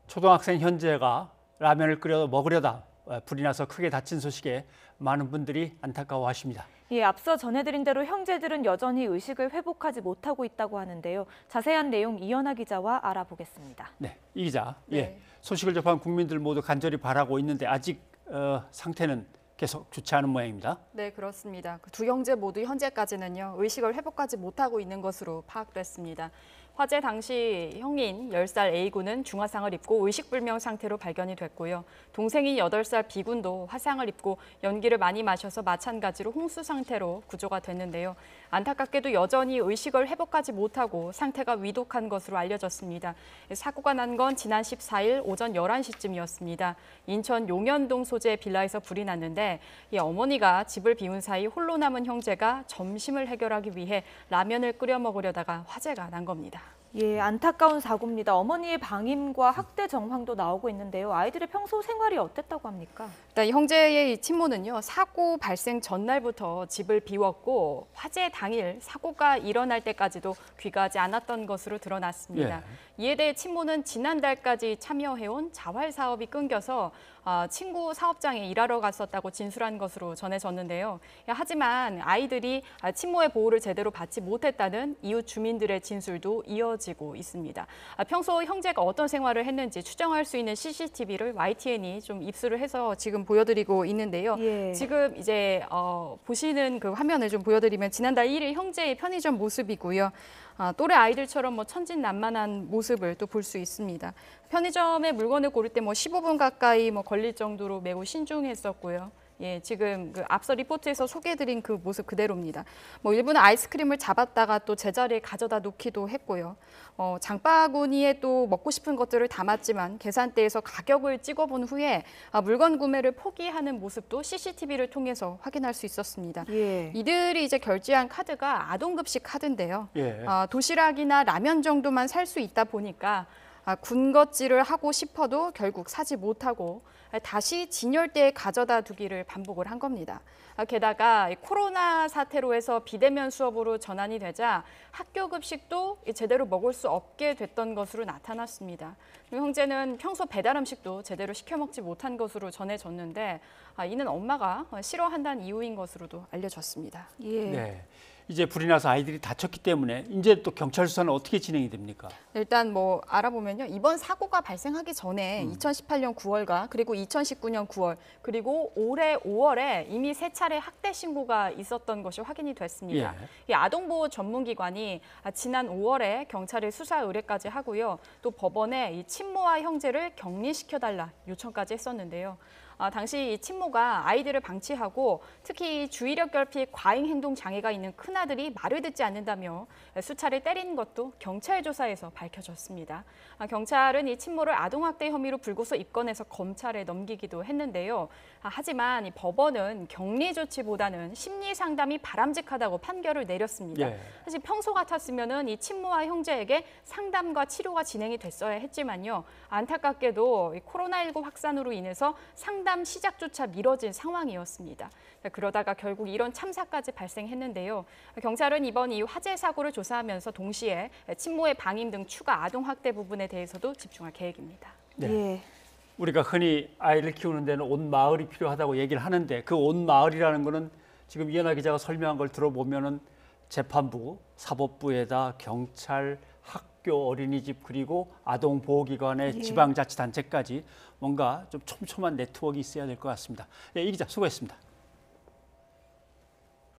초등학생 현재가 라면을 끓여 먹으려다 불이 나서 크게 다친 소식에 많은 분들이 안타까워하십니다. 예, 앞서 전해드린 대로 형제들은 여전히 의식을 회복하지 못하고 있다고 하는데요. 자세한 내용 이현아 기자와 알아보겠습니다. 네, 이 기자. 네. 예, 소식을 접한 국민들 모두 간절히 바라고 있는데 아직 상태는 계속 좋지 않은 모양입니다. 네, 그렇습니다. 두 형제 모두 현재까지는요, 의식을 회복하지 못하고 있는 것으로 파악됐습니다. 화재 당시 형인 10살 A군은 중화상을 입고 의식불명 상태로 발견이 됐고요. 동생인 8살 B군도 화상을 입고 연기를 많이 마셔서 마찬가지로 홍수 상태로 구조가 됐는데요. 안타깝게도 여전히 의식을 회복하지 못하고 상태가 위독한 것으로 알려졌습니다. 사고가 난 건 지난 14일 오전 11시쯤이었습니다. 인천 용현동 소재의 빌라에서 불이 났는데 이 어머니가 집을 비운 사이 홀로 남은 형제가 점심을 해결하기 위해 라면을 끓여 먹으려다가 화재가 난 겁니다. 예, 안타까운 사고입니다. 어머니의 방임과 학대 정황도 나오고 있는데요. 아이들의 평소 생활이 어땠다고 합니까? 일단 형제의 이 친모는요, 사고 발생 전날부터 집을 비웠고 화재 당일 사고가 일어날 때까지도 귀가하지 않았던 것으로 드러났습니다. 이에 대해 친모는 지난달까지 참여해온 자활 사업이 끊겨서 친구 사업장에 일하러 갔었다고 진술한 것으로 전해졌는데요. 하지만 아이들이 친모의 보호를 제대로 받지 못했다는 이웃 주민들의 진술도 이어지고 있습니다. 평소 형제가 어떤 생활을 했는지 추정할 수 있는 CCTV를 YTN이 좀 입수를 해서 지금 보여드리고 있는데요. 예. 지금 이제 보시는 그 화면을 좀 보여드리면 지난달 1일 형제의 편의점 모습이고요. 또래 아이들처럼 뭐 천진난만한 모습을 또 볼 수 있습니다. 편의점에 물건을 고를 때 뭐 15분 가까이 걸릴 정도로 매우 신중했었고요. 예, 지금 그 앞서 리포트에서 소개해드린 그 모습 그대로입니다. 일부는 아이스크림을 잡았다가 또 제자리에 가져다 놓기도 했고요. 장바구니에 또 먹고 싶은 것들을 담았지만 계산대에서 가격을 찍어본 후에 물건 구매를 포기하는 모습도 CCTV를 통해서 확인할 수 있었습니다. 예. 이들이 이제 결제한 카드가 아동급식 카드인데요. 예. 도시락이나 라면 정도만 살 수 있다 보니까 군것질을 하고 싶어도 결국 사지 못하고 다시 진열대에 가져다 두기를 반복을 한 겁니다. 게다가 코로나 사태로 해서 비대면 수업으로 전환이 되자 학교 급식도 제대로 먹을 수 없게 됐던 것으로 나타났습니다. 형제는 평소 배달 음식도 제대로 시켜 먹지 못한 것으로 전해졌는데 이는 엄마가 싫어한다는 이유인 것으로도 알려졌습니다. 예. 네. 이제 불이 나서 아이들이 다쳤기 때문에 이제 또 경찰 수사는 어떻게 진행이 됩니까? 일단 알아보면요. 이번 사고가 발생하기 전에 2018년 9월과 그리고 2019년 9월 그리고 올해 5월에 이미 3차례 학대 신고가 있었던 것이 확인이 됐습니다. 이 아동보호 전문기관이 지난 5월에 경찰에 수사 의뢰까지 하고요. 또 법원에 이 친모와 형제를 격리시켜달라 요청까지 했었는데요. 당시 이 친모가 아이들을 방치하고 특히 주의력 결핍 과잉 행동 장애가 있는 큰아들이 말을 듣지 않는다며 수차례 때린 것도 경찰 조사에서 밝혀졌습니다. 경찰은 이 친모를 아동학대 혐의로 불구속 입건해서 검찰에 넘기기도 했는데요. 하지만 이 법원은 격리 조치보다는 심리 상담이 바람직하다고 판결을 내렸습니다. 예. 사실 평소 같았으면은 이 친모와 형제에게 상담과 치료가 진행이 됐어야 했지만요. 안타깝게도 이 코로나19 확산으로 인해서 상담 시작조차 미뤄진 상황이었습니다. 그러다가 결국 이런 참사까지 발생했는데요. 경찰은 이번 이 화재 사고를 조사하면서 동시에 친모의 방임 등 추가 아동학대 부분에 대해서도 집중할 계획입니다. 네. 예. 우리가 흔히 아이를 키우는 데는 온 마을이 필요하다고 얘기를 하는데 그 온 마을이라는 거는 지금 이현아 기자가 설명한 걸 들어보면은 재판부, 사법부에다 경찰, 학교, 어린이집 그리고 아동보호기관의 지방자치단체까지 뭔가 좀 촘촘한 네트워크가 있어야 될 것 같습니다. 네, 이 기자 수고했습니다.